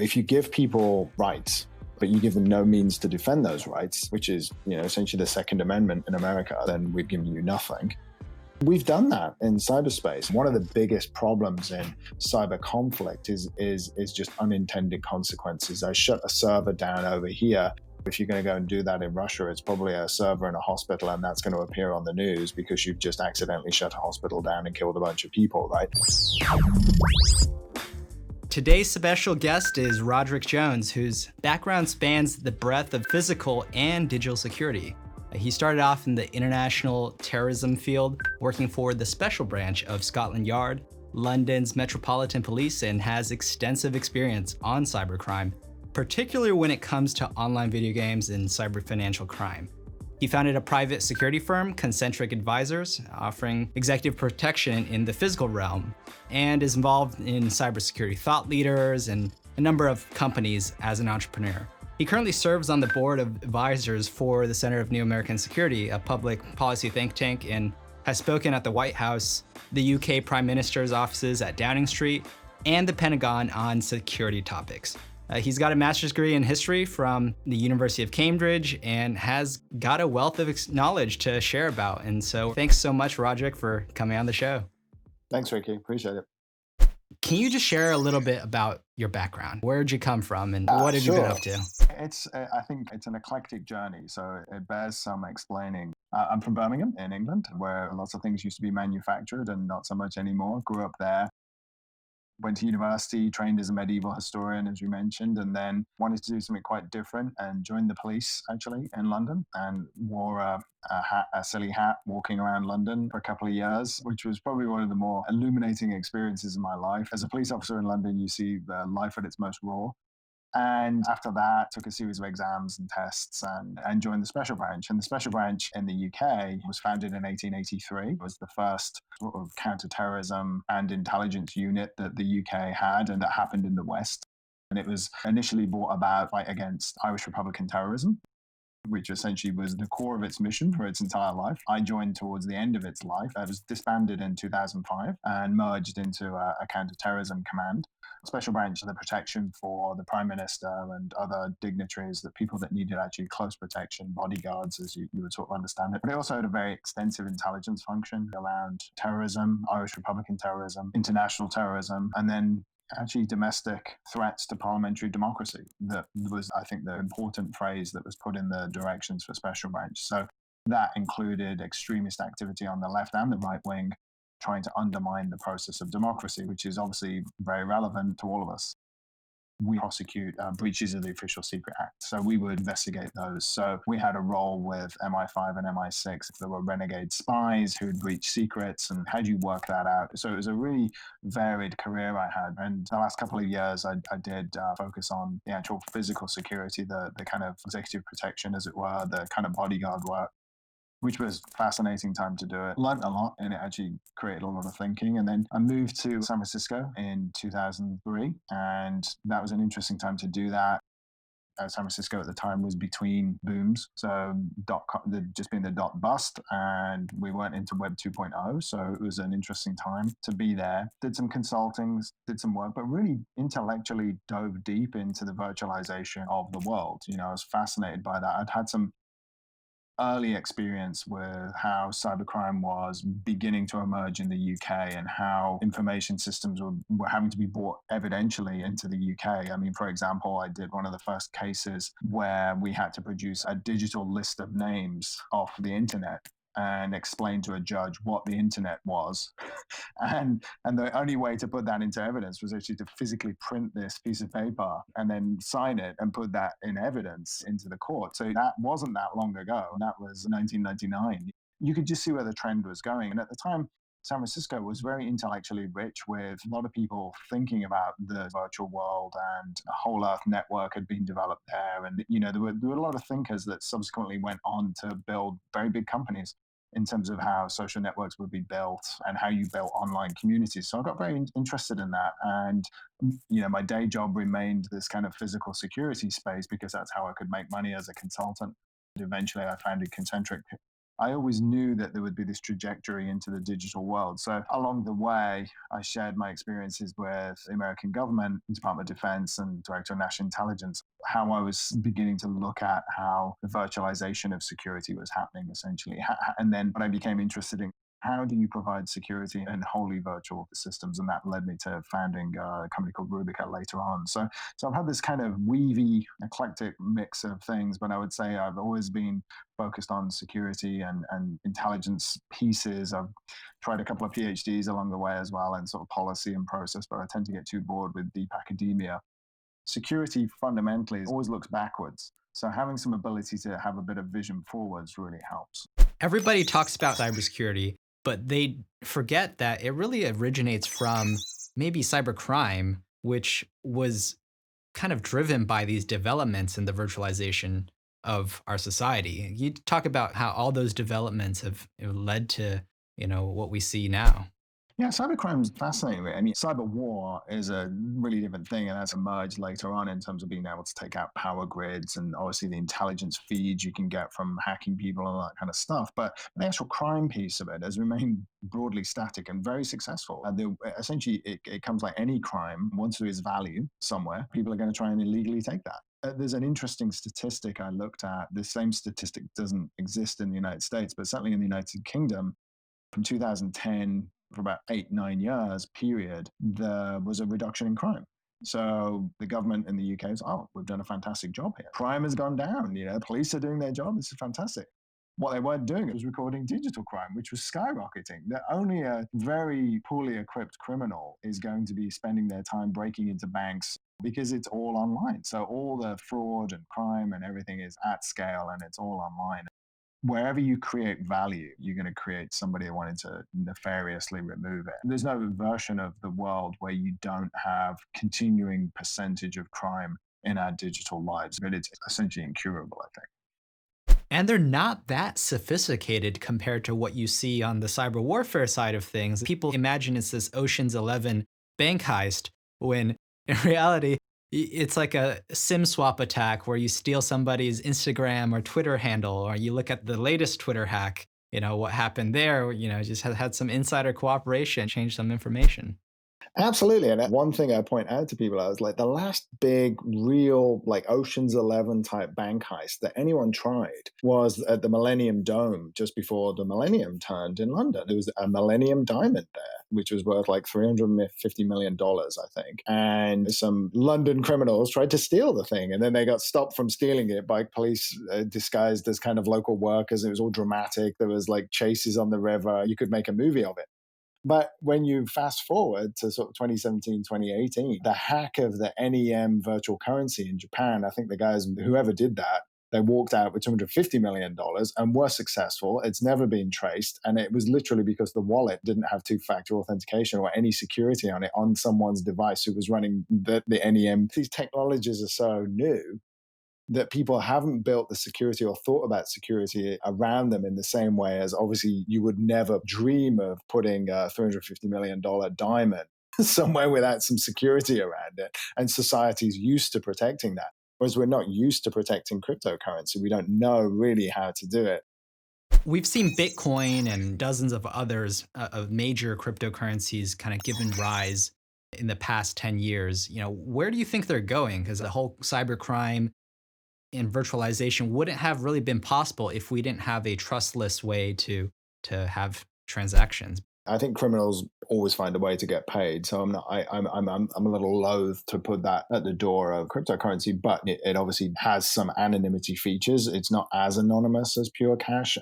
If you give people rights, but you give them no means to defend those rights, which is, essentially the Second Amendment in America, then we've given you nothing. We've done that in cyberspace. One of the biggest problems in cyber conflict is just unintended consequences. I shut a server down over here. If you're going to go and do that in Russia, it's probably a server in a hospital, and that's going to appear on the news because you've just accidentally shut a hospital down and killed a bunch of people, right? Today's special guest is Roderick Jones, whose background spans the breadth of physical and digital security. He started off in the international terrorism field, working for the Special Branch of Scotland Yard, London's Metropolitan Police, and has extensive experience on cybercrime, particularly when it comes to online video games and cyber financial crime. He founded a private security firm, Concentric Advisors, offering executive protection in the physical realm, and is involved in cybersecurity thought leaders and a number of companies as an entrepreneur. He currently serves on the board of advisors for the Center of New American Security, a public policy think tank, and has spoken at the White House, the UK Prime Minister's offices at Downing Street, and the Pentagon on security topics. He's got a master's degree in history from the University of Cambridge and has got a wealth of knowledge to share about. And so thanks so much, Roderick, for coming on the show. Thanks, Ricky. Appreciate it. Can you just share a little bit about your background? Where did you come from and what have you been up to? I think it's an eclectic journey, so it bears some explaining. I'm from Birmingham in England, where lots of things used to be manufactured and not so much anymore. Grew up there. Went to university, trained as a medieval historian, as you mentioned, and then wanted to do something quite different and joined the police, actually, in London, and wore a silly hat walking around London for a couple of years, which was probably one of the more illuminating experiences in my life. As a police officer in London, you see the life at its most raw. And after that, took a series of exams and tests and joined the Special Branch. And the Special Branch in the UK was founded in 1883. It was the first sort of counterterrorism and intelligence unit that the UK had and that happened in the West. And it was initially brought about to fight against Irish Republican terrorism, which essentially was the core of its mission for its entire life. I joined towards the end of its life. It was disbanded in 2005 and merged into a counterterrorism command. Special Branch, the protection for the Prime Minister and other dignitaries, the people that needed actually close protection, bodyguards, as you would sort of understand it. But it also had a very extensive intelligence function around terrorism, Irish Republican terrorism, international terrorism, and then actually domestic threats to parliamentary democracy. That was, I think, the important phrase that was put in the directions for Special Branch. So that included extremist activity on the left and the right wing, trying to undermine the process of democracy, which is obviously very relevant to all of us. We prosecute breaches of the Official Secret Act. So we would investigate those. So we had a role with MI5 and MI6. There were renegade spies who'd breach secrets, and how do you work that out? So it was a really varied career I had. And the last couple of years, I did focus on the actual physical security, the kind of executive protection, as it were, the kind of bodyguard work, which was a fascinating time to do it. Learned a lot, and it actually created a lot of thinking. And then I moved to San Francisco in 2003, and that was an interesting time to do that. San Francisco at the time was between booms, so just being the dot bust, and we went into Web 2.0, so it was an interesting time to be there. Did some consulting, did some work, but really intellectually dove deep into the virtualization of the world. I was fascinated by that. I'd had some early experience with how cybercrime was beginning to emerge in the UK and how information systems were having to be brought evidentially into the UK. I mean, for example, I did one of the first cases where we had to produce a digital list of names off the internet and explain to a judge what the internet was. And the only way to put that into evidence was actually to physically print this piece of paper and then sign it and put that in evidence into the court. So that wasn't that long ago. That was 1999. You could just see where the trend was going. And at the time, San Francisco was very intellectually rich, with a lot of people thinking about the virtual world, and a whole earth network had been developed there. And, there were a lot of thinkers that subsequently went on to build very big companies in terms of how social networks would be built and how you built online communities. So I got very interested in that. And, my day job remained this kind of physical security space because that's how I could make money as a consultant. Eventually I founded Concentric I always knew that there would be this trajectory into the digital world. So along the way, I shared my experiences with the American government, Department of Defense, and Director of National Intelligence, how I was beginning to look at how the virtualization of security was happening, essentially. And then when I became interested in how do you provide security in wholly virtual systems? And that led me to founding a company called Rubica later on. So I've had this kind of weavy, eclectic mix of things, but I would say I've always been focused on security and intelligence pieces. I've tried a couple of PhDs along the way as well, and sort of policy and process, but I tend to get too bored with deep academia. Security fundamentally always looks backwards. So having some ability to have a bit of vision forwards really helps. Everybody talks about cybersecurity, but they forget that it really originates from maybe cybercrime, which was kind of driven by these developments in the virtualization of our society. You talk about how all those developments have led to, what we see now. Yeah, cybercrime is fascinating. I mean, cyber war is a really different thing, and that's emerged later on in terms of being able to take out power grids and obviously the intelligence feeds you can get from hacking people and all that kind of stuff. But the actual crime piece of it has remained broadly static and very successful. And essentially, it comes like any crime. Once there is value somewhere, people are going to try and illegally take that. There's an interesting statistic I looked at. The same statistic doesn't exist in the United States, but certainly in the United Kingdom, from 2010 for about 8, 9 years period, there was a reduction in crime. So the government in the UK is, oh, we've done a fantastic job here. Crime has gone down. Police are doing their job. This is fantastic. What they weren't doing was recording digital crime, which was skyrocketing. That only a very poorly equipped criminal is going to be spending their time breaking into banks because it's all online. So all the fraud and crime and everything is at scale and it's all online. Wherever you create value, you're going to create somebody wanting to nefariously remove it. There's no version of the world where you don't have continuing percentage of crime in our digital lives, but it's essentially incurable, I think. And they're not that sophisticated compared to what you see on the cyber warfare side of things. People imagine it's this Ocean's 11 bank heist, when in reality, it's like a SIM swap attack where you steal somebody's Instagram or Twitter handle, or you look at the latest Twitter hack, what happened there, just had some insider cooperation, change some information. Absolutely. And one thing I point out to people, I was like, the last big, real, like Ocean's 11 type bank heist that anyone tried was at the Millennium Dome just before the Millennium turned in London. There was a Millennium Diamond there, which was worth like $350 million, I think. And some London criminals tried to steal the thing. And then they got stopped from stealing it by police disguised as kind of local workers. It was all dramatic. There was like chases on the river. You could make a movie of it. But when you fast forward to sort of 2017, 2018, the hack of the NEM virtual currency in Japan, I think the guys, whoever did that, they walked out with $250 million and were successful. It's never been traced. And it was literally because the wallet didn't have two-factor authentication or any security on it on someone's device who was running the NEM. These technologies are so new that people haven't built the security or thought about security around them in the same way as obviously you would never dream of putting a $350 million diamond somewhere without some security around it. And society's used to protecting that. Whereas we're not used to protecting cryptocurrency. We don't know really how to do it. We've seen Bitcoin and dozens of others of major cryptocurrencies kind of given rise in the past 10 years. Where do you think they're going? Because the whole cybercrime and virtualization wouldn't have really been possible if we didn't have a trustless way to have transactions. I think criminals always find a way to get paid, so I'm a little loath to put that at the door of cryptocurrency. But it obviously has some anonymity features. It's not as anonymous as pure cash.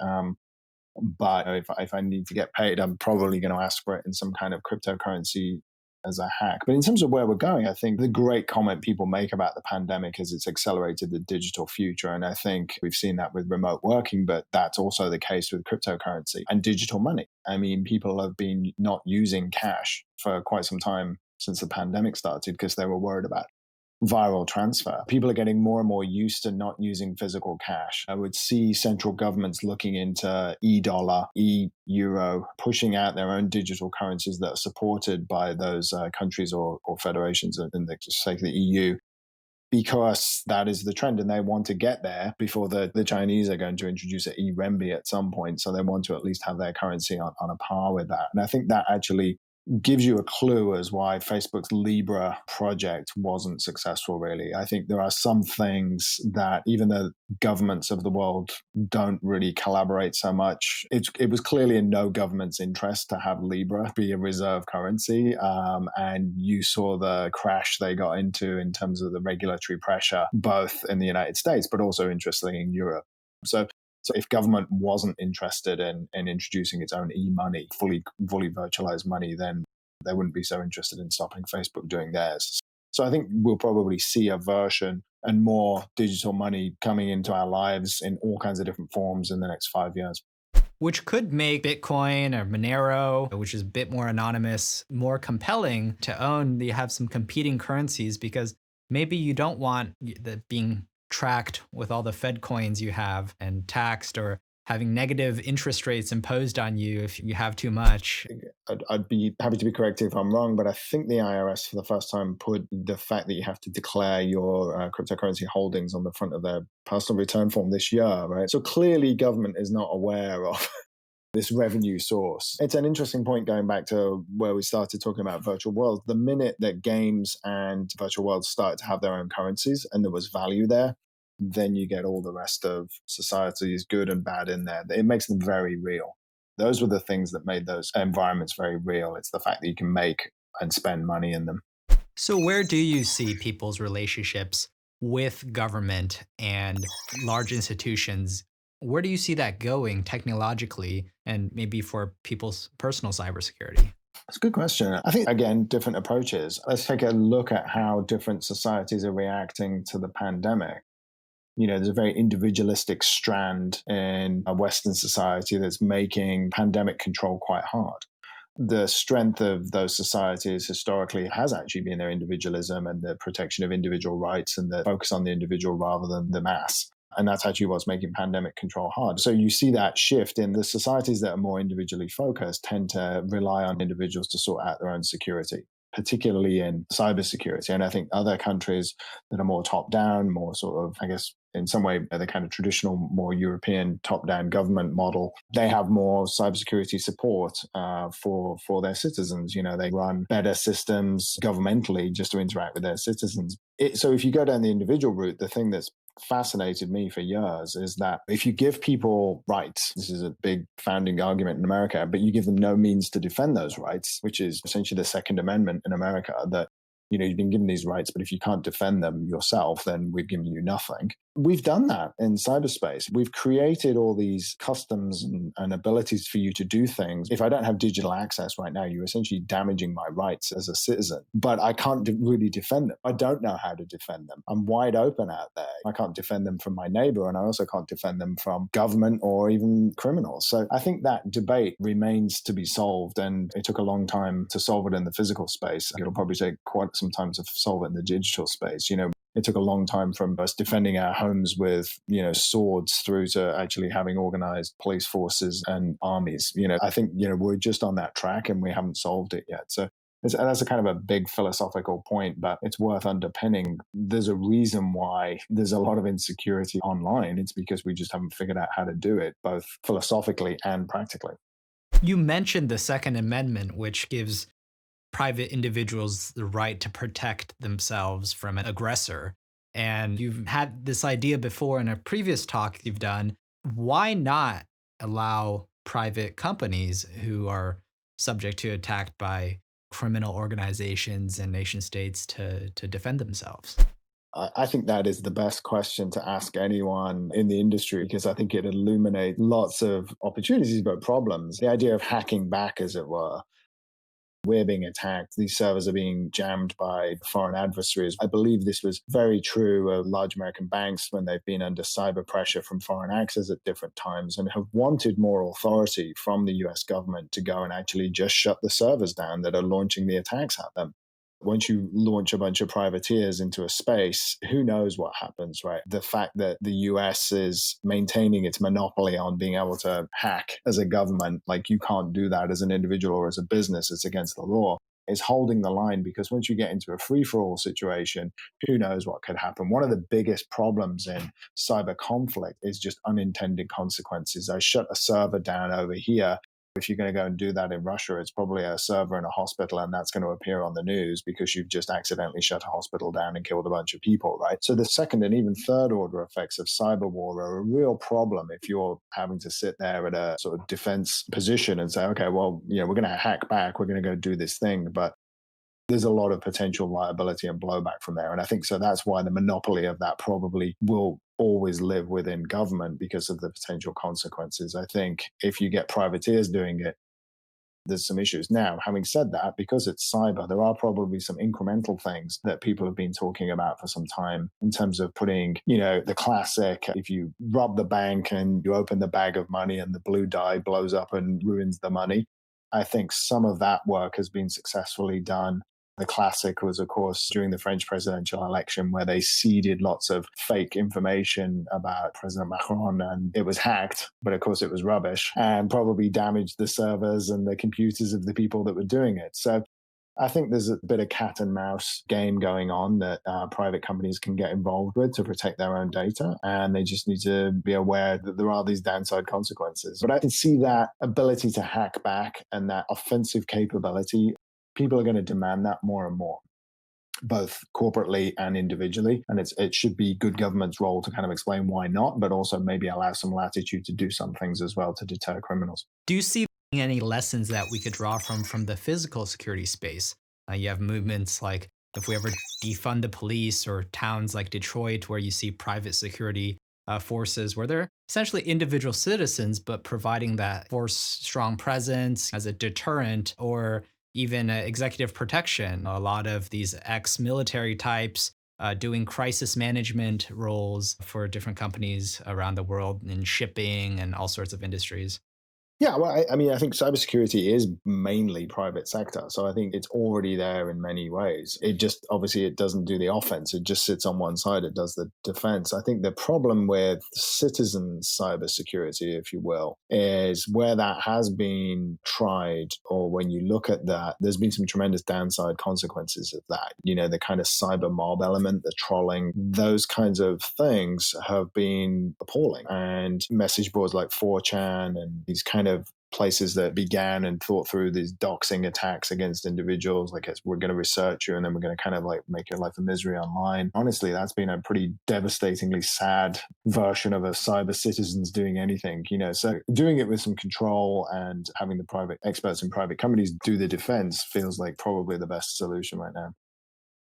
But if I need to get paid, I'm probably going to ask for it in some kind of cryptocurrency as a hack. But in terms of where we're going, I think the great comment people make about the pandemic is it's accelerated the digital future. And I think we've seen that with remote working, but that's also the case with cryptocurrency and digital money. I mean, people have been not using cash for quite some time since the pandemic started because they were worried about viral transfer. People are getting more and more used to not using physical cash. I would see central governments looking into e-dollar, e-euro, pushing out their own digital currencies that are supported by those countries or federations in the sake of the EU. because that is the trend and they want to get there before the Chinese are going to introduce an e-renminbi at some point. So they want to at least have their currency on a par with that. And I think that actually gives you a clue as why Facebook's Libra project wasn't successful, really. I think there are some things that even though governments of the world don't really collaborate so much, it was clearly in no government's interest to have Libra be a reserve currency. And you saw the crash they got into in terms of the regulatory pressure, both in the United States, but also interestingly in Europe. So if government wasn't interested in introducing its own e-money, fully virtualized money, then they wouldn't be so interested in stopping Facebook doing theirs. So I think we'll probably see a version and more digital money coming into our lives in all kinds of different forms in the next 5 years. Which could make Bitcoin or Monero, which is a bit more anonymous, more compelling to own. You have some competing currencies because maybe you don't want that being tracked with all the Fed coins you have and taxed, or having negative interest rates imposed on you if you have too much. I'd be happy to be corrected if I'm wrong, but I think the IRS for the first time put the fact that you have to declare your cryptocurrency holdings on the front of their personal return form this year, right? So clearly government is not aware of this revenue source. It's an interesting point going back to where we started talking about virtual worlds. The minute that games and virtual worlds started to have their own currencies and there was value there, then you get all the rest of society's good and bad in there. It makes them very real. Those were the things that made those environments very real. It's the fact that you can make and spend money in them. So where do you see people's relationships with government and large institutions? Where do you see that going technologically and maybe for people's personal cybersecurity? That's a good question. I think, again, different approaches. Let's take a look at how different societies are reacting to the pandemic. There's a very individualistic strand in a Western society that's making pandemic control quite hard. The strength of those societies historically has actually been their individualism and the protection of individual rights and the focus on the individual rather than the mass. And that's actually what's making pandemic control hard. So you see that shift in the societies that are more individually focused tend to rely on individuals to sort out their own security, particularly in cybersecurity. And I think other countries that are more top-down, more sort of, I guess, in some way, the kind of traditional, more European top-down government model, they have more cybersecurity support for their citizens. They run better systems governmentally just to interact with their citizens. So if you go down the individual route, the thing that's fascinated me for years is that if you give people rights, this is a big founding argument in America, but you give them no means to defend those rights, which is essentially the Second Amendment in America, that you've been given these rights, but if you can't defend them yourself, then we've given you nothing. We've done that in cyberspace. We've created all these customs and abilities for you to do things. If I don't have digital access right now, you're essentially damaging my rights as a citizen, but I can't really defend them. I don't know how to defend them. I'm wide open out there. I can't defend them from my neighbor, and I also can't defend them from government or even criminals. So I think that debate remains to be solved, and it took a long time to solve it in the physical space. It'll probably take quite some time to solve it in the digital space. It took a long time from us defending our homes with, swords through to actually having organized police forces and armies. I think, we're just on that track and we haven't solved it yet. So that's a kind of a big philosophical point, but it's worth underpinning. There's a reason why there's a lot of insecurity online. It's because we just haven't figured out how to do it, both philosophically and practically. You mentioned the Second Amendment, which gives private individuals the right to protect themselves from an aggressor. And you've had this idea before in a previous talk you've done. Why not allow private companies who are subject to attack by criminal organizations and nation states to defend themselves? I think that is the best question to ask anyone in the industry, because I think it illuminates lots of opportunities, but problems. The idea of hacking back, as it were. We're being attacked. These servers are being jammed by foreign adversaries. I believe this was very true of large American banks when they've been under cyber pressure from foreign actors at different times and have wanted more authority from the US government to go and actually just shut the servers down that are launching the attacks at them. Once you launch a bunch of privateers into a space, who knows what happens, right? The fact that the US is maintaining its monopoly on being able to hack as a government, like you can't do that as an individual or as a business, it's against the law. is holding the line, because once you get into a free-for-all situation, who knows what could happen. One of the biggest problems in cyber conflict is just unintended consequences. I shut a server down over here. If you're going to go and do that in Russia, it's probably a server in a hospital, and that's going to appear on the news because you've just accidentally shut a hospital down and killed a bunch of people, right? So the second and even third order effects of cyber war are a real problem if you're having to sit there at a sort of defense position and say, okay, well, we're going to hack back, we're going to go do this thing. But there's a lot of potential liability and blowback from there. And I think so that's why the monopoly of that probably will always live within government because of the potential consequences. I think if you get privateers doing it, there's some issues. Now, having said that, because it's cyber, there are probably some incremental things that people have been talking about for some time in terms of putting, the classic, if you rob the bank and you open the bag of money and the blue dye blows up and ruins the money. I think some of that work has been successfully done. The classic was, of course, during the French presidential election, where they seeded lots of fake information about President Macron, and it was hacked, but of course it was rubbish and probably damaged the servers and the computers of the people that were doing it. So I think there's a bit of cat and mouse game going on that private companies can get involved with to protect their own data. And they just need to be aware that there are these downside consequences. But I can see that ability to hack back and that offensive capability. People are going to demand that more and more, both corporately and individually. And it should be good government's role to kind of explain why not, but also maybe allow some latitude to do some things as well to deter criminals. Do you see any lessons that we could draw from the physical security space? You have movements like if we ever defund the police, or towns like Detroit where you see private security forces where they're essentially individual citizens, but providing that force strong presence as a deterrent or even executive protection. A lot of these ex-military types doing crisis management roles for different companies around the world in shipping and all sorts of industries. Yeah, well, I think cybersecurity is mainly private sector. So I think it's already there in many ways. It just, obviously, it doesn't do the offense. It just sits on one side. It does the defense. I think the problem with citizen cybersecurity, if you will, is where that has been tried, or when you look at that, there's been some tremendous downside consequences of that. The kind of cyber mob element, the trolling, those kinds of things have been appalling. And message boards like 4chan and these kind of places that began and thought through these doxing attacks against individuals, like we're going to research you and then we're going to kind of like make your life a misery online. Honestly, that's been a pretty devastatingly sad version of a cyber citizens doing anything, so doing it with some control and having the private experts in private companies do the defense feels like probably the best solution right now.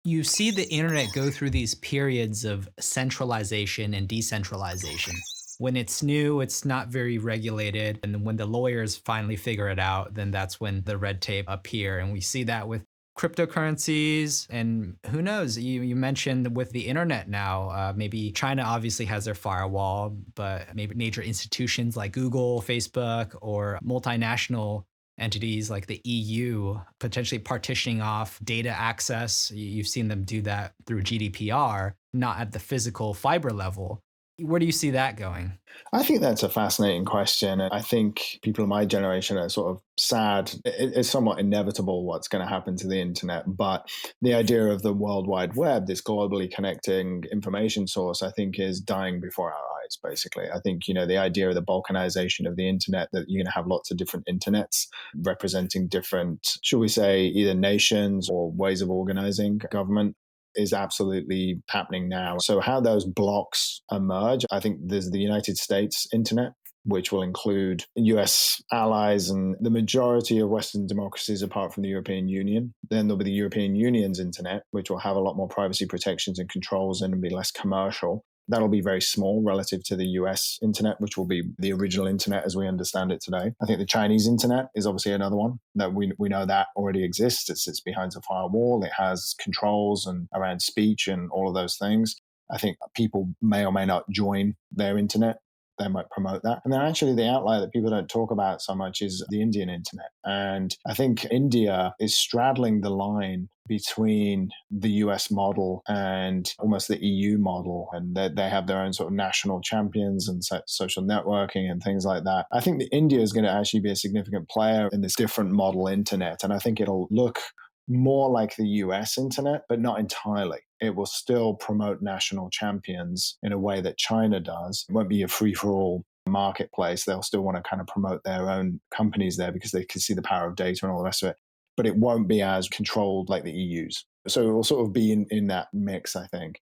You see the internet go through these periods of centralization and decentralization. When it's new, it's not very regulated. And when the lawyers finally figure it out, then that's when the red tape appear. And we see that with cryptocurrencies, and who knows, you mentioned with the internet now, maybe China obviously has their firewall, but maybe major institutions like Google, Facebook, or multinational entities like the EU potentially partitioning off data access. You've seen them do that through GDPR, not at the physical fiber level. Where do you see that going? I think that's a fascinating question. And I think people of my generation are sort of sad. It's somewhat inevitable what's going to happen to the internet. But the idea of the World Wide Web, this globally connecting information source, I think is dying before our eyes, basically. I think, the idea of the balkanization of the internet, that you're going to have lots of different internets representing different, should we say, either nations or ways of organizing government, is absolutely happening now. So how those blocks emerge, I think there's the United States internet, which will include US allies and the majority of Western democracies apart from the European Union. Then there'll be the European Union's internet, which will have a lot more privacy protections and controls and be less commercial. That'll be very small relative to the US internet, which will be the original internet as we understand it today. I think the Chinese internet is obviously another one that we know that already exists. It sits behind a firewall. It has controls and around speech and all of those things. I think people may or may not join their internet. They might promote that. And then actually the outlier that people don't talk about so much is the Indian internet. And I think India is straddling the line between the US model and almost the EU model. And they have their own sort of national champions and social networking and things like that. I think that India is going to actually be a significant player in this different model internet. And I think it'll look more like the US internet, but not entirely. It will still promote national champions in a way that China does. It won't be a free for all marketplace. They'll still want to kind of promote their own companies there because they can see the power of data and all the rest of it. But it won't be as controlled like the EU's. So it will sort of be in that mix, I think.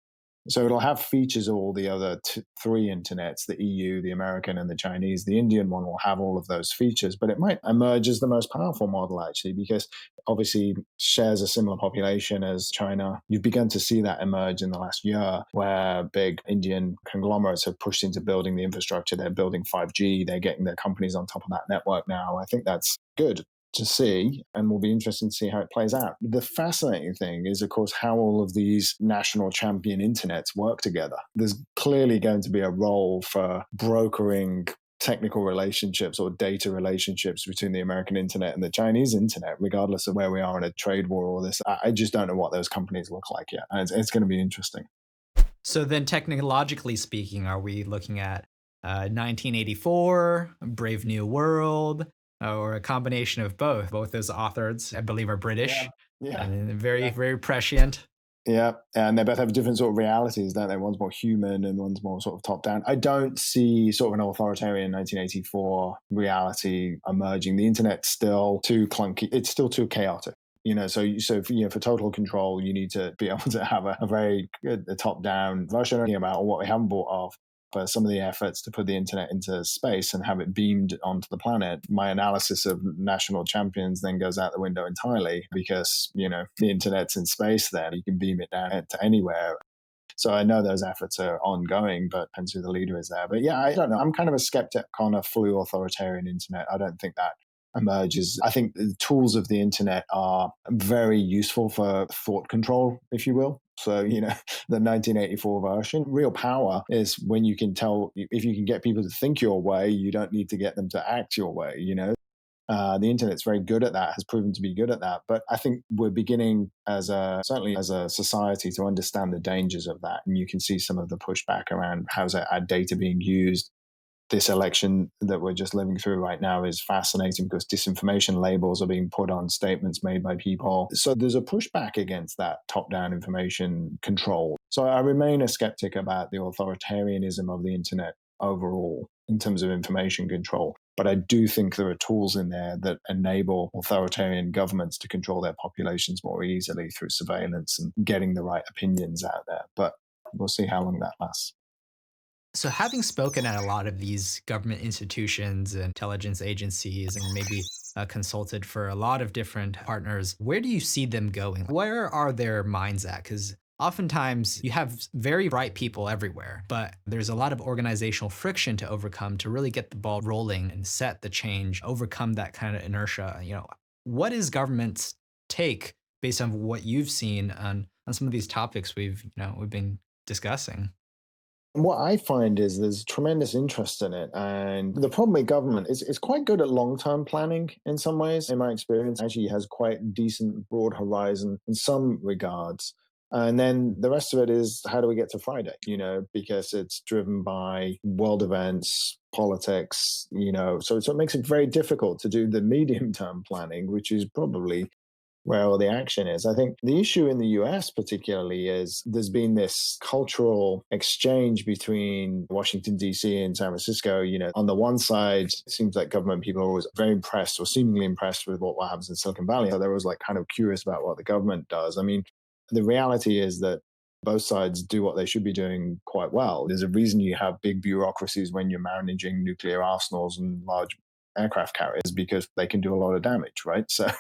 So it'll have features of all the other three internets, the EU, the American, and the Chinese. The Indian one will have all of those features, but it might emerge as the most powerful model, actually, because obviously shares a similar population as China. You've begun to see that emerge in the last year, where big Indian conglomerates have pushed into building the infrastructure. They're building 5G. They're getting their companies on top of that network now. I think that's good to see, and will be interesting to see how it plays out. The fascinating thing is, of course, how all of these national champion internets work together. There's clearly going to be a role for brokering technical relationships or data relationships between the American internet and the Chinese internet, regardless of where we are in a trade war or this. I just don't know what those companies look like yet. And it's going to be interesting. So then technologically speaking, are we looking at 1984, Brave New World, or a combination of both? Both those authors, I believe, are British. Yeah. And very prescient. Yeah, and they both have different sort of realities, don't they? One's more human and one's more sort of top down. I don't see sort of an authoritarian 1984 reality emerging. The internet's still too clunky. It's still too chaotic. For total control, you need to be able to have a very good top-down version about what we haven't bought off. For some of the efforts to put the internet into space and have it beamed onto the planet, my analysis of national champions then goes out the window entirely because, the internet's in space there. You can beam it down to anywhere. So I know those efforts are ongoing, but depends who the leader is there. But yeah, I don't know. I'm kind of a skeptic on a fully authoritarian internet. I don't think that emerges. I think the tools of the internet are very useful for thought control, if you will. So, the 1984 version, real power is when you can tell, if you can get people to think your way, you don't need to get them to act your way, The internet's very good at that, has proven to be good at that. But I think we're beginning certainly as a society to understand the dangers of that. And you can see some of the pushback around how's our data being used. This election that we're just living through right now is fascinating because disinformation labels are being put on statements made by people. So there's a pushback against that top-down information control. So I remain a skeptic about the authoritarianism of the internet overall in terms of information control. But I do think there are tools in there that enable authoritarian governments to control their populations more easily through surveillance and getting the right opinions out there. But we'll see how long that lasts. So having spoken at a lot of these government institutions and intelligence agencies and maybe consulted for a lot of different partners, where do you see them going? Where are their minds at? Because oftentimes you have very bright people everywhere, but there's a lot of organizational friction to overcome to really get the ball rolling and set the change, overcome that kind of inertia. What is government's take based on what you've seen on some of these topics we've been discussing? What I find is there's tremendous interest in it. And the problem with government is it's quite good at long-term planning in some ways. In my experience, actually has quite decent broad horizon in some regards. And then the rest of it is how do we get to Friday, because it's driven by world events, politics, so it makes it very difficult to do the medium-term planning, which is probably where all the action is. I think the issue in the US particularly is there's been this cultural exchange between Washington, D.C. and San Francisco. On the one side, it seems like government people are always very impressed or seemingly impressed with what happens in Silicon Valley. So they're always kind of curious about what the government does. I mean, the reality is that both sides do what they should be doing quite well. There's a reason you have big bureaucracies when you're managing nuclear arsenals and large aircraft carriers because they can do a lot of damage, right? So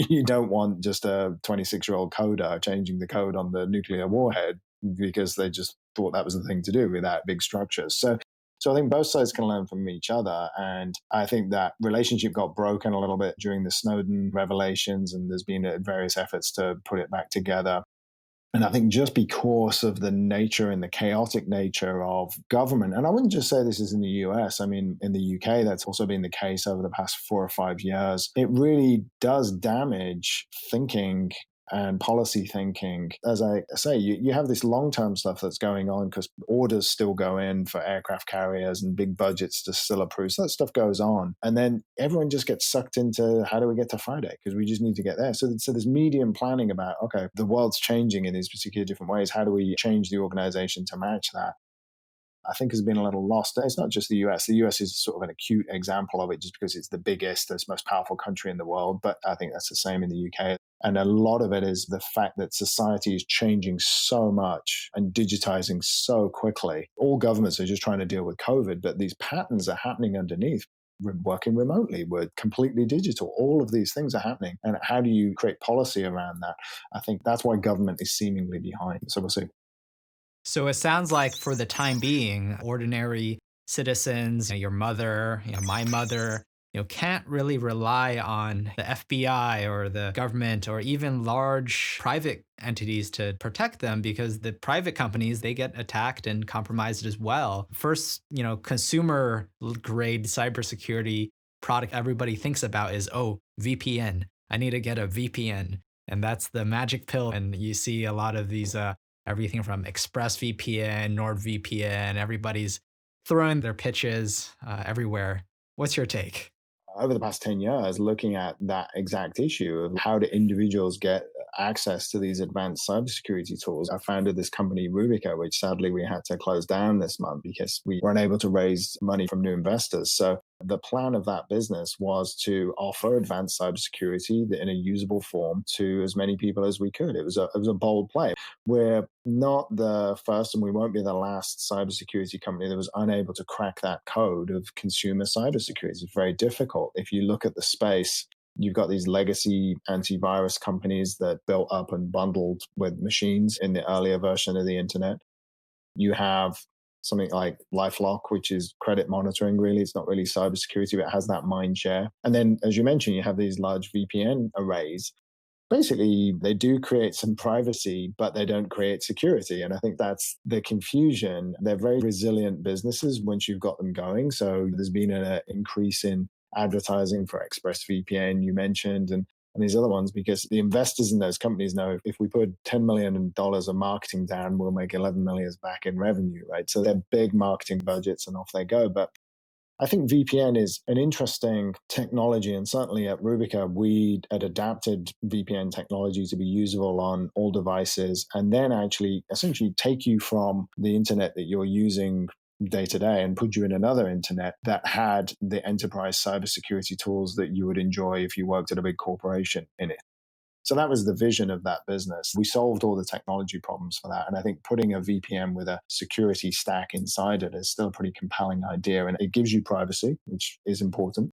you don't want just a 26-year-old coder changing the code on the nuclear warhead because they just thought that was the thing to do without big structures. So I think both sides can learn from each other. And I think that relationship got broken a little bit during the Snowden revelations, and there's been various efforts to put it back together. And I think just because of the nature and the chaotic nature of government, and I wouldn't just say this is in the US, I mean, in the UK, that's also been the case over the past 4 or 5 years. It really does damage thinking and policy thinking. As I say, you have this long-term stuff that's going on because orders still go in for aircraft carriers and big budgets to still approve. So that stuff goes on. And then everyone just gets sucked into how do we get to Friday? Because we just need to get there. So there's medium planning about, okay, the world's changing in these particular different ways. How do we change the organization to match that? I think has been a little lost. It's not just the US. The US is sort of an acute example of it just because it's the biggest, it's most powerful country in the world. But I think that's the same in the UK. And a lot of it is the fact that society is changing so much and digitizing so quickly. All governments are just trying to deal with COVID, but these patterns are happening underneath. We're working remotely, we're completely digital. All of these things are happening. And how do you create policy around that? I think that's why government is seemingly behind. So we'll see. So it sounds like for the time being, ordinary citizens, your mother, my mother, can't really rely on the FBI or the government or even large private entities to protect them because the private companies, they get attacked and compromised as well. First, consumer grade cybersecurity product everybody thinks about is, VPN. I need to get a VPN. And that's the magic pill. And you see a lot of these everything from ExpressVPN, NordVPN, everybody's throwing their pitches everywhere. What's your take? Over the past 10 years, looking at that exact issue of how do individuals get access to these advanced cybersecurity tools, I founded this company, Rubica, which sadly we had to close down this month because we weren't able to raise money from new investors. So the plan of that business was to offer advanced cybersecurity in a usable form to as many people as we could. It was a bold play. We're not the first and we won't be the last cybersecurity company that was unable to crack that code of consumer cybersecurity. It's very difficult. If you look at the space, you've got these legacy antivirus companies that built up and bundled with machines in the earlier version of the internet. You have something like LifeLock, which is credit monitoring, really. It's not really cybersecurity, but it has that mind share. And then, as you mentioned, you have these large VPN arrays. Basically, they do create some privacy, but they don't create security. And I think that's the confusion. They're very resilient businesses once you've got them going. So there's been an increase in advertising for ExpressVPN, you mentioned, and these other ones, because the investors in those companies know if we put $10 million of marketing down, we'll make 11 million back in revenue, right? So they're big marketing budgets and off they go. But I think VPN is an interesting technology. And certainly at Rubica, we had adapted VPN technology to be usable on all devices and then actually essentially take you from the internet that you're using day to day and put you in another internet that had the enterprise cybersecurity tools that you would enjoy if you worked at a big corporation in it. So that was the vision of that business. We solved all the technology problems for that. And I think putting a VPN with a security stack inside it is still a pretty compelling idea. And it gives you privacy, which is important,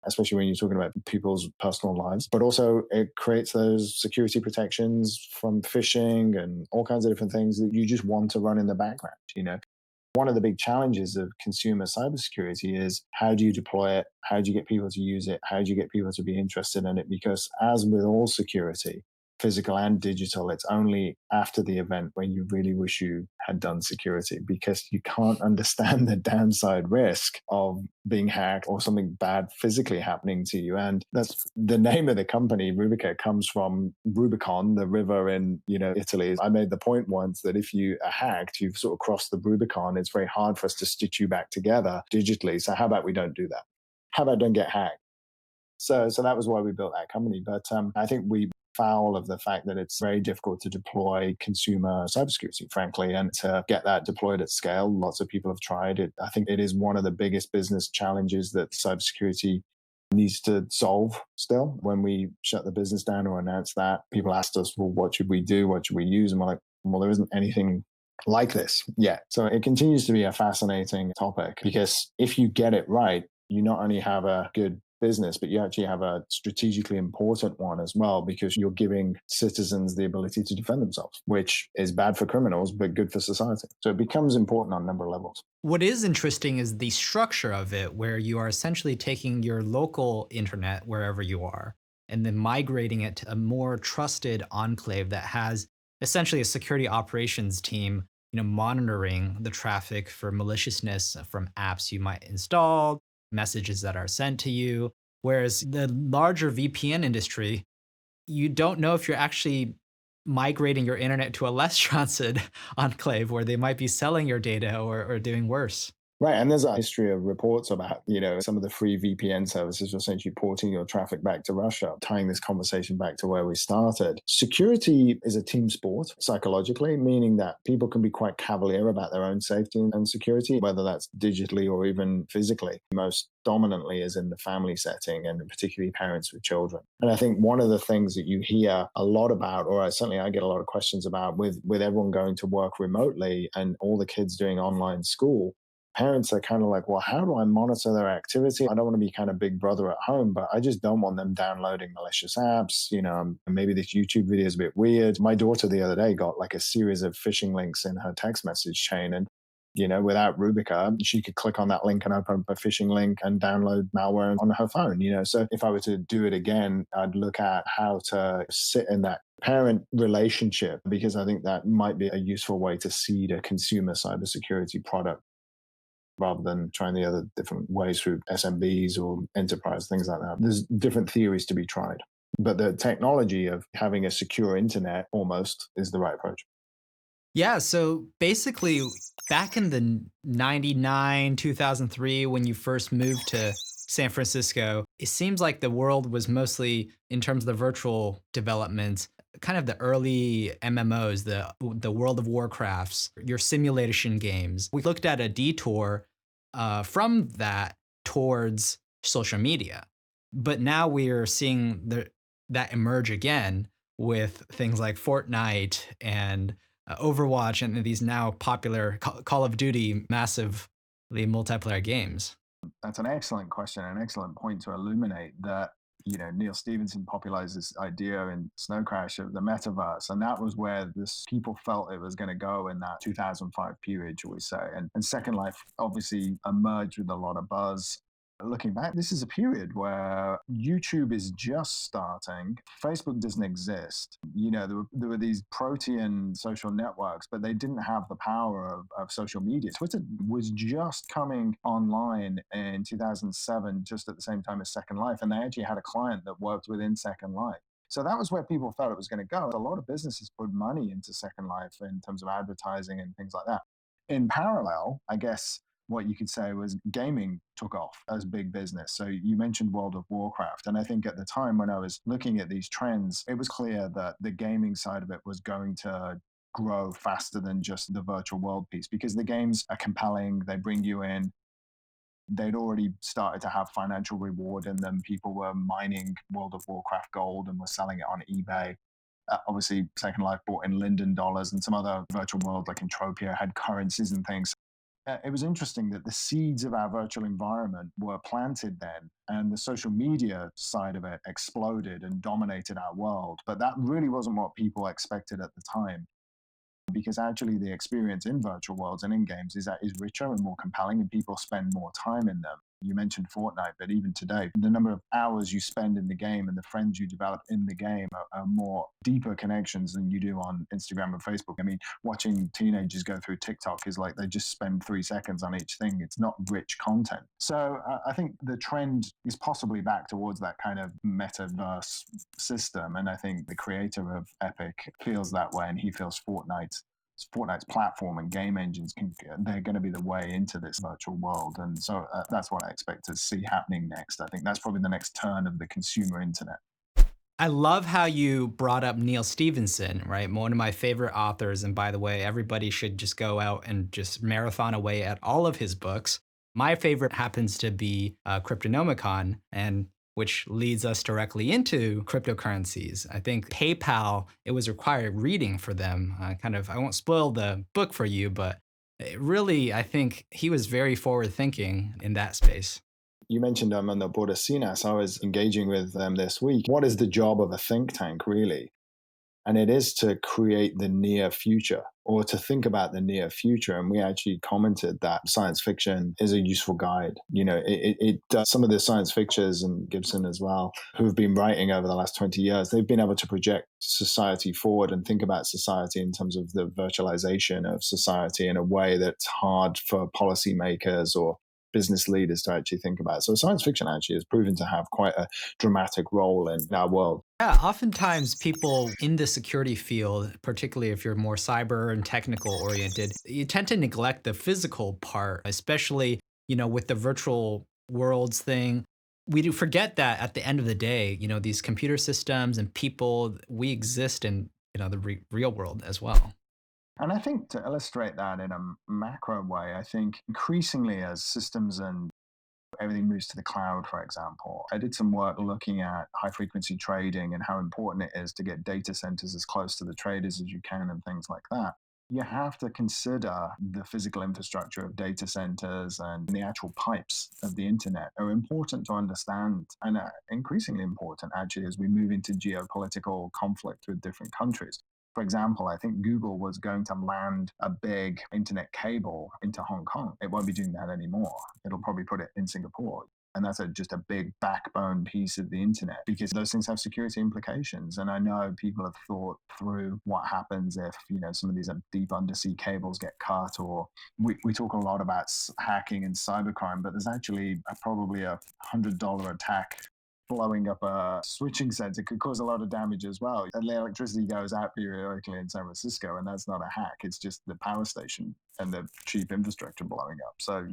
especially when you're talking about people's personal lives. But also it creates those security protections from phishing and all kinds of different things that you just want to run in the background, One of the big challenges of consumer cybersecurity is how do you deploy it? How do you get people to use it? How do you get people to be interested in it? Because as with all security, physical and digital, it's only after the event when you really wish you had done security because you can't understand the downside risk of being hacked or something bad physically happening to you. And that's the name of the company, Rubica, comes from Rubicon, the river in, Italy. I made the point once that if you are hacked, you've sort of crossed the Rubicon. It's very hard for us to stitch you back together digitally. So how about we don't do that? How about don't get hacked? So that was why we built that company. But I think we foul of the fact that it's very difficult to deploy consumer cybersecurity, frankly, and to get that deployed at scale. Lots of people have tried it. I think it is one of the biggest business challenges that cybersecurity needs to solve still. When we shut the business down or announced that, people asked us, well, what should we do? What should we use? And we're like, well, there isn't anything like this yet. So it continues to be a fascinating topic because if you get it right, you not only have a good business, but you actually have a strategically important one as well, because you're giving citizens the ability to defend themselves, which is bad for criminals, but good for society. So it becomes important on a number of levels. What is interesting is the structure of it, where you are essentially taking your local internet wherever you are, and then migrating it to a more trusted enclave that has essentially a security operations team, monitoring the traffic for maliciousness from apps you might install, messages that are sent to you. Whereas the larger VPN industry, you don't know if you're actually migrating your internet to a less trusted enclave where they might be selling your data or doing worse. Right, and there's a history of reports about, some of the free VPN services essentially porting your traffic back to Russia, tying this conversation back to where we started. Security is a team sport psychologically, meaning that people can be quite cavalier about their own safety and security, whether that's digitally or even physically. Most dominantly is in the family setting and particularly parents with children. And I think one of the things that you hear a lot about, or certainly I get a lot of questions about with everyone going to work remotely and all the kids doing online school, parents are kind of like, well, how do I monitor their activity? I don't want to be kind of big brother at home, but I just don't want them downloading malicious apps. Maybe this YouTube video is a bit weird. My daughter the other day got like a series of phishing links in her text message chain. And without Rubica, she could click on that link and open up a phishing link and download malware on her phone. So if I were to do it again, I'd look at how to sit in that parent relationship, because I think that might be a useful way to seed a consumer cybersecurity product, rather than trying the other different ways through SMBs or enterprise, things like that. There's different theories to be tried. But the technology of having a secure internet almost is the right approach. Yeah, so basically, back in the 99, 2003, when you first moved to San Francisco, it seems like the world was mostly, in terms of the virtual development, kind of the early MMOs, the World of Warcrafts, your simulation games. We looked at a detour from that towards social media, but now we are seeing that emerge again with things like Fortnite and Overwatch and these now popular Call of Duty massively multiplayer games. That's an excellent question, an excellent point to illuminate that. Neal Stephenson popularized this idea in Snow Crash of the metaverse, and that was where this people felt it was going to go in that 2005 period, shall we say. And Second Life obviously emerged with a lot of buzz. Looking back, this is a period where YouTube is just starting. Facebook doesn't exist. There were these protean social networks, but they didn't have the power of social media. Twitter was just coming online in 2007, just at the same time as Second Life. And they actually had a client that worked within Second Life. So that was where people felt it was going to go. A lot of businesses put money into Second Life in terms of advertising and things like that. In parallel, I guess what you could say was gaming took off as big business. So you mentioned World of Warcraft. And I think at the time when I was looking at these trends, it was clear that the gaming side of it was going to grow faster than just the virtual world piece, because the games are compelling. They bring you in. They'd already started to have financial reward in them. People were mining World of Warcraft gold and were selling it on eBay. Obviously, Second Life bought in Linden dollars, and some other virtual world like Entropia had currencies and things. It was interesting that the seeds of our virtual environment were planted then, and the social media side of it exploded and dominated our world. But that really wasn't what people expected at the time, because actually the experience in virtual worlds and in games is richer and more compelling, and people spend more time in them. You mentioned Fortnite, but even today, the number of hours you spend in the game and the friends you develop in the game are more deeper connections than you do on Instagram or Facebook. I mean, watching teenagers go through TikTok is like they just spend 3 seconds on each thing. It's not rich content. So I think the trend is possibly back towards that kind of metaverse system. And I think the creator of Epic feels that way, and he feels Fortnite's platform and game engines they're going to be the way into this virtual world. And so that's what I expect to see happening next. I think that's probably the next turn of the consumer internet. I love how you brought up Neal Stephenson, right? One of my favorite authors. And by the way, everybody should just go out and just marathon away at all of his books. My favorite happens to be Cryptonomicon, and which leads us directly into cryptocurrencies. I think PayPal, it was required reading for them. I won't spoil the book for you, but it really, I think he was very forward thinking in that space. You mentioned on the board of CNAS. I was engaging with them this week. What is the job of a think tank, really? And it is to create the near future, or to think about the near future. And we actually commented that science fiction is a useful guide. It does. Some of the science fictions, and Gibson as well, who've been writing over the last 20 years, they've been able to project society forward and think about society in terms of the virtualization of society in a way that's hard for policymakers or business leaders to actually think about. So science fiction actually has proven to have quite a dramatic role in our world. Yeah, oftentimes people in the security field, particularly if you're more cyber and technical oriented, you tend to neglect the physical part, especially, with the virtual worlds thing. We do forget that at the end of the day, these computer systems and people, we exist in, the real world as well. And I think to illustrate that in a macro way, I think increasingly as systems and everything moves to the cloud, for example, I did some work looking at high frequency trading and how important it is to get data centers as close to the traders as you can and things like that. You have to consider the physical infrastructure of data centers and the actual pipes of the internet are important to understand and are increasingly important actually as we move into geopolitical conflict with different countries. For example, I think Google was going to land a big internet cable into Hong Kong. It won't be doing that anymore. It'll probably put it in Singapore. And that's just a big backbone piece of the internet because those things have security implications. And I know people have thought through what happens if, some of these deep undersea cables get cut, or we talk a lot about hacking and cybercrime, but there's actually probably $100 attack blowing up a switching center could cause a lot of damage as well. And the electricity goes out periodically in San Francisco, and that's not a hack. It's just the power station and the cheap infrastructure blowing up. So,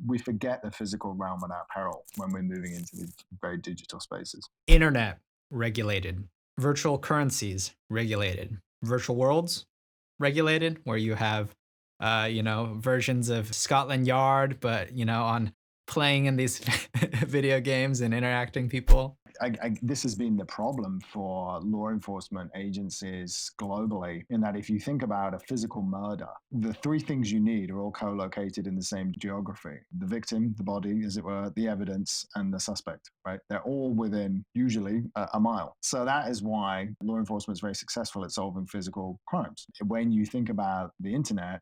we forget the physical realm at our peril when we're moving into these very digital spaces. Internet regulated, virtual currencies regulated, virtual worlds regulated, where you have, versions of Scotland Yard, but, on playing in these video games and interacting people. This has been the problem for law enforcement agencies globally, in that if you think about a physical murder, the three things you need are all co-located in the same geography: the victim, the body, as it were, the evidence, and the suspect, right? They're all within usually a mile. So that is why law enforcement is very successful at solving physical crimes. When you think about the internet,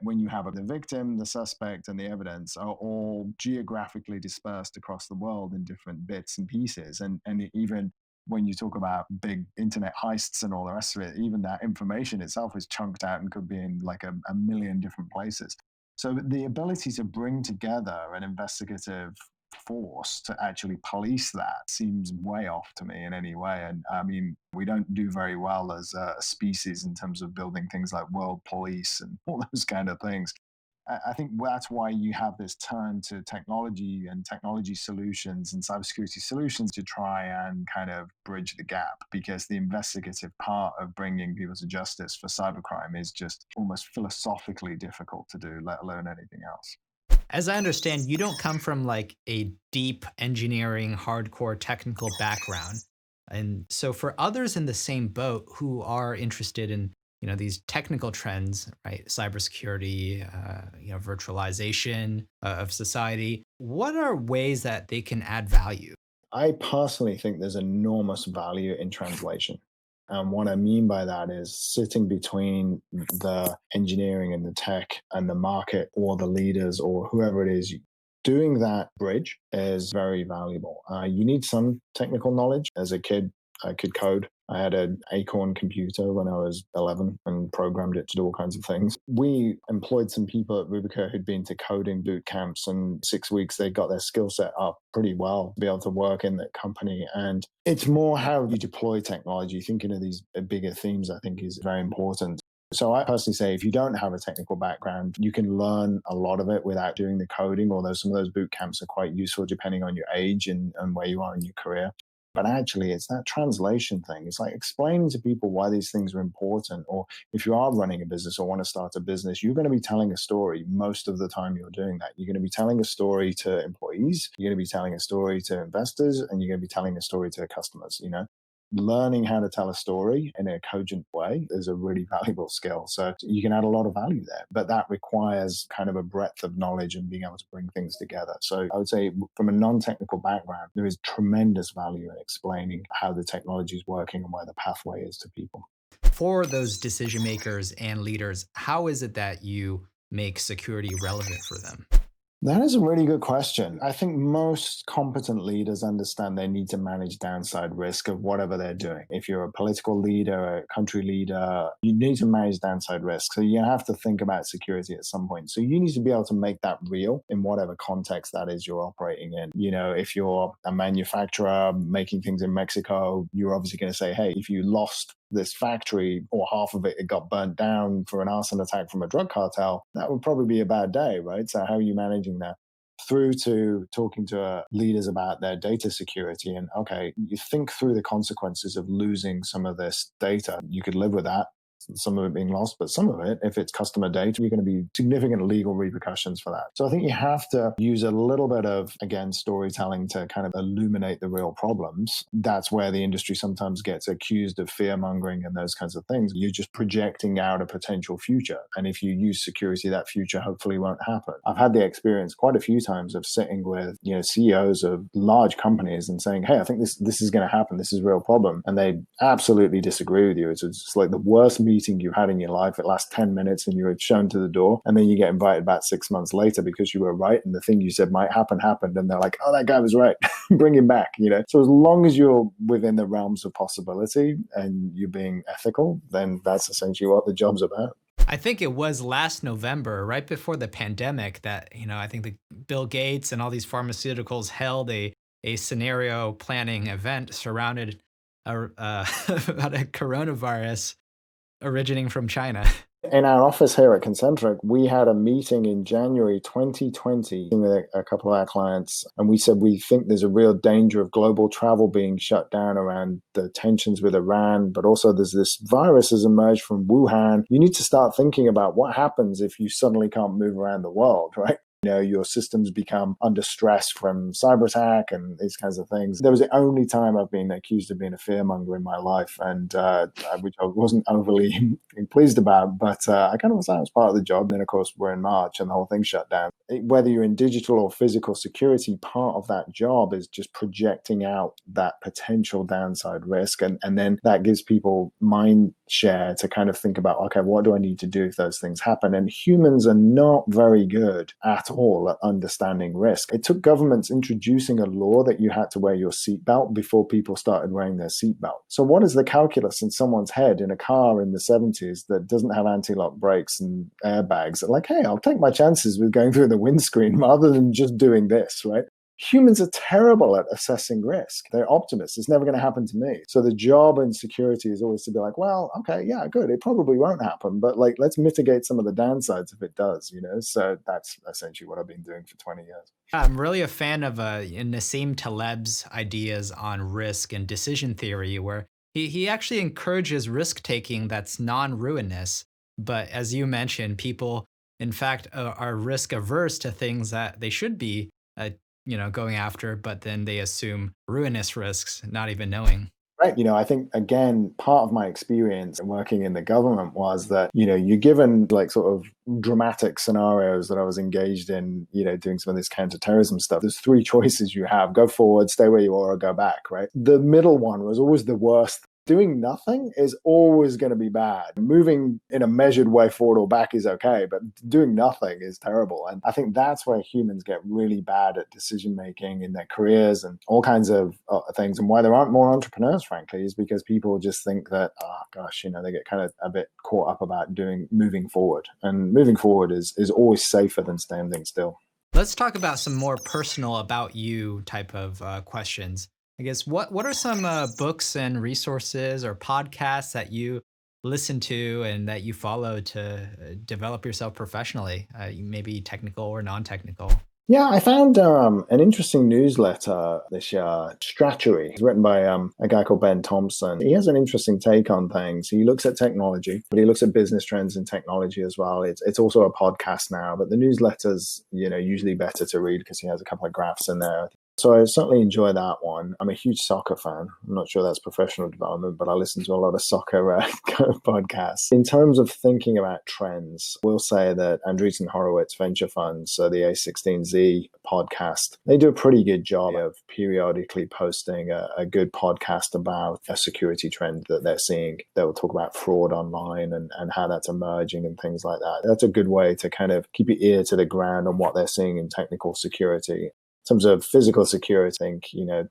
when you have the victim, the suspect, and the evidence are all geographically dispersed across the world in different bits and pieces. And even when you talk about big internet heists and all the rest of it, even that information itself is chunked out and could be in like a million different places. So the ability to bring together an investigative force to actually police that seems way off to me in any way. And I mean, we don't do very well as a species in terms of building things like world police and all those kind of things. I think that's why you have this turn to technology and technology solutions and cybersecurity solutions to try and kind of bridge the gap, because the investigative part of bringing people to justice for cybercrime is just almost philosophically difficult to do, let alone anything else. As I understand, you don't come from like a deep engineering, hardcore technical background. And so for others in the same boat who are interested in, these technical trends, right? Cybersecurity, virtualization of society, what are ways that they can add value? I personally think there's enormous value in translation. And what I mean by that is sitting between the engineering and the tech and the market or the leaders or whoever it is. Doing that bridge is very valuable. You need some technical knowledge. As a kid, I could code. I had an Acorn computer when I was 11 and programmed it to do all kinds of things. We employed some people at Rubica who'd been to coding boot camps, and 6 weeks they got their skill set up pretty well to be able to work in that company. And it's more how you deploy technology. Thinking of these bigger themes, I think, is very important. So I personally say if you don't have a technical background, you can learn a lot of it without doing the coding, although some of those boot camps are quite useful depending on your age and where you are in your career. But actually, it's that translation thing. It's like explaining to people why these things are important. Or if you are running a business or want to start a business, you're going to be telling a story most of the time you're doing that. You're going to be telling a story to employees, you're going to be telling a story to investors, and you're going to be telling a story to customers, learning how to tell a story in a cogent way is a really valuable skill. So you can add a lot of value there, but that requires kind of a breadth of knowledge and being able to bring things together. So I would say from a non-technical background, there is tremendous value in explaining how the technology is working and where the pathway is to people. For those decision makers and leaders, how is it that you make security relevant for them? That is a really good question. I think most competent leaders understand they need to manage downside risk of whatever they're doing. If you're a political leader, a country leader, you need to manage downside risk. So you have to think about security at some point. So you need to be able to make that real in whatever context that is you're operating in. If you're a manufacturer making things in Mexico, you're obviously going to say, hey, if you lost this factory or half of it got burnt down for an arson attack from a drug cartel, that would probably be a bad day, right? So how are you managing that? Through to talking to leaders about their data security, and okay, you think through the consequences of losing some of this data. You could live with that, some of it being lost, but some of it, if it's customer data, you're going to be significant legal repercussions for that. So I think you have to use a little bit of, again, storytelling to kind of illuminate the real problems. That's where the industry sometimes gets accused of fear mongering and those kinds of things. You're just projecting out a potential future. And if you use security, that future hopefully won't happen. I've had the experience quite a few times of sitting with, CEOs of large companies and saying, hey, I think this is going to happen. This is a real problem. And they absolutely disagree with you. It's just like the worst meeting you've had in your life. It lasts 10 minutes and you're shown to the door, and then you get invited back 6 months later because you were right and the thing you said might happen happened, and they're like, oh, that guy was right. Bring him back. So as long as you're within the realms of possibility and you're being ethical, then that's essentially what the job's about. I think it was last November, right before the pandemic, that I think Bill Gates and all these pharmaceuticals held a scenario planning event surrounded about a coronavirus originating from China. In our office here at Concentric, we had a meeting in January 2020 with a couple of our clients, and we said we think there's a real danger of global travel being shut down around the tensions with Iran, but also there's this virus has emerged from Wuhan. You need to start thinking about what happens if you suddenly can't move around the world, right? Your systems become under stress from cyber attack and these kinds of things. That was the only time I've been accused of being a fearmonger in my life, and which I wasn't overly pleased about, but I kind of was, that was part of the job. Then, of course, we're in March and the whole thing shut down. Whether you're in digital or physical security, part of that job is just projecting out that potential downside risk. And then that gives people mind share to kind of think about, okay, what do I need to do if those things happen? And humans are not very good at all at understanding risk. It took governments introducing a law that you had to wear your seatbelt before people started wearing their seatbelt. So what is the calculus in someone's head in a car in the 70s that doesn't have anti-lock brakes and airbags? Like, hey, I'll take my chances with going through the windscreen rather than just doing this, right? Humans are terrible at assessing risk. They're optimists. It's never going to happen to me. So the job in security is always to be like, well, okay, yeah, good. It probably won't happen, but let's mitigate some of the downsides if it does, So that's essentially what I've been doing for 20 years. I'm really a fan of Nassim Taleb's ideas on risk and decision theory, where he actually encourages risk taking that's non-ruinous. But as you mentioned, people, in fact, are risk averse to things that they should be going after, but then they assume ruinous risks, not even knowing. Right. I think, again, part of my experience working in the government was that, you're given sort of dramatic scenarios that I was engaged in, doing some of this counterterrorism stuff. There's three choices you have: go forward, stay where you are, or go back, right? The middle one was always the worst. Doing nothing is always going to be bad. Moving in a measured way forward or back is okay, but doing nothing is terrible. And I think that's where humans get really bad at decision making in their careers and all kinds of things. And why there aren't more entrepreneurs, frankly, is because people just think that, they get kind of a bit caught up about moving forward. And moving forward is always safer than standing still. Let's talk about some more personal about you type of questions. I guess, what are some books and resources or podcasts that you listen to and that you follow to develop yourself professionally, maybe technical or non-technical? Yeah, I found an interesting newsletter this year, Stratery. It's written by a guy called Ben Thompson. He has an interesting take on things. He looks at technology, but he looks at business trends in technology as well. It's also a podcast now, but the newsletter's usually better to read because he has a couple of graphs in there. So I certainly enjoy that one. I'm a huge soccer fan. I'm not sure that's professional development, but I listen to a lot of soccer podcasts. In terms of thinking about trends, we'll say that Andreessen Horowitz Venture Funds, so the A16Z podcast, they do a pretty good job of periodically posting a good podcast about a security trend that they're seeing. They'll talk about fraud online and how that's emerging and things like that. That's a good way to kind of keep your ear to the ground on what they're seeing in technical security. In terms of physical security, I think,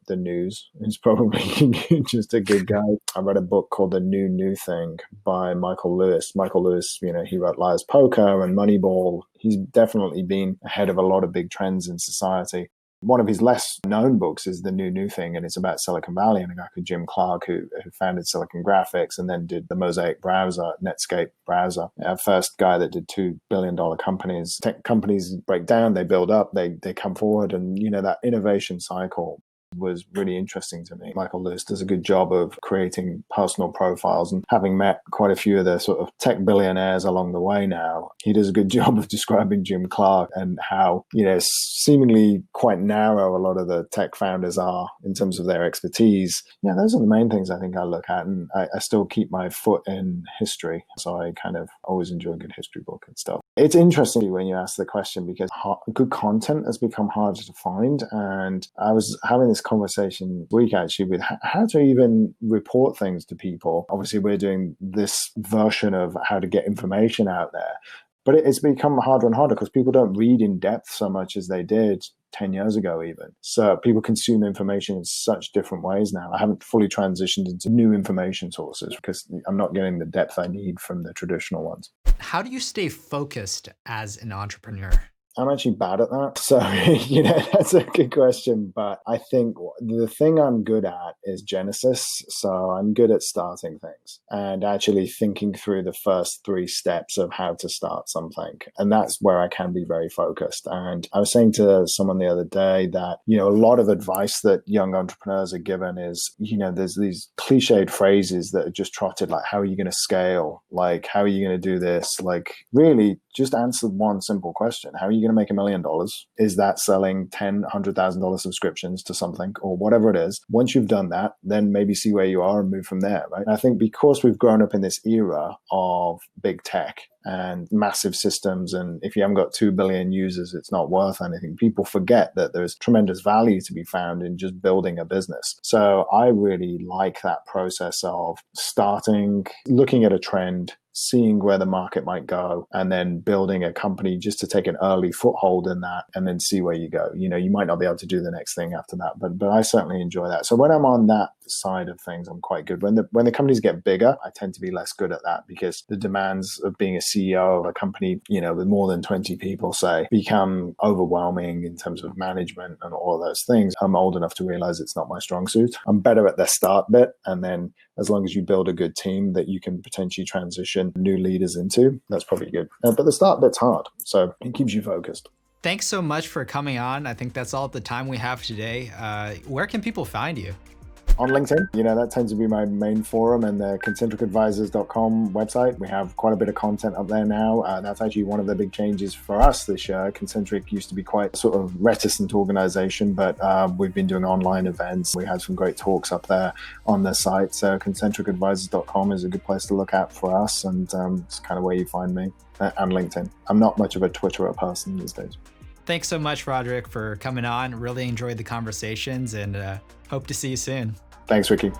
the news is probably just a good guide. I read a book called The New Thing by Michael Lewis. Michael Lewis, he wrote Liar's Poker and Moneyball. He's definitely been ahead of a lot of big trends in society. One of his less known books is The New Thing, and it's about Silicon Valley and a guy called Jim Clark who founded Silicon Graphics and then did the Mosaic browser, Netscape browser. Our first guy that did $2 billion companies. Tech companies break down, they build up, they come forward, and that innovation cycle was really interesting to me. Michael Lewis does a good job of creating personal profiles, and having met quite a few of the sort of tech billionaires along the way now, he does a good job of describing Jim Clark and how, seemingly quite narrow a lot of the tech founders are in terms of their expertise. Those are the main things I think I look at, and I still keep my foot in history. So I kind of always enjoy a good history book and stuff. It's interesting when you ask the question because good content has become harder to find. And I was having this conversation this week actually with how to even report things to people. Obviously, we're doing this version of how to get information out there. But it's become harder and harder because people don't read in depth so much as they did 10 years ago even. So people consume information in such different ways now. I haven't fully transitioned into new information sources because I'm not getting the depth I need from the traditional ones. How do you stay focused as an entrepreneur? I'm actually bad at that. So, that's a good question. But I think the thing I'm good at is genesis. So I'm good at starting things and actually thinking through the first 3 steps of how to start something. And that's where I can be very focused. And I was saying to someone the other day that, a lot of advice that young entrepreneurs are given is, there's these cliched phrases that are just trotted, like, how are you going to scale? Like, how are you going to do this? Like, really just answer one simple question. How are you going to make $1 million? Is that selling $100,000 subscriptions to something or whatever it is? Once you've done that, then maybe see where you are and move from there, right? And I think because we've grown up in this era of big tech and massive systems, and if you haven't got 2 billion users, it's not worth anything. People forget that there's tremendous value to be found in just building a business. So I really like that process of starting, looking at a trend, seeing where the market might go, and then building a company just to take an early foothold in that and then see where you go. You might not be able to do the next thing after that, but I certainly enjoy that. So when I'm on that side of things, I'm quite good. When the companies get bigger, I tend to be less good at that because the demands of being a CEO of a company, with more than 20 people, say, become overwhelming in terms of management and all of those things. I'm old enough to realize it's not my strong suit. I'm better at the start bit, and then as long as you build a good team that you can potentially transition new leaders into, that's probably good. But the start bit's hard, so it keeps you focused. Thanks so much for coming on. I think that's all the time we have today. Where can people find you? On LinkedIn, that tends to be my main forum, and the concentricadvisors.com website. We have quite a bit of content up there now. That's actually one of the big changes for us this year. Concentric used to be quite sort of reticent organization, but we've been doing online events. We had some great talks up there on the site. So concentricadvisors.com is a good place to look at for us, and it's kind of where you find me, and LinkedIn. I'm not much of a Twitterer person these days. Thanks so much, Roderick, for coming on. Really enjoyed the conversations, and hope to see you soon. Thanks, Ricky.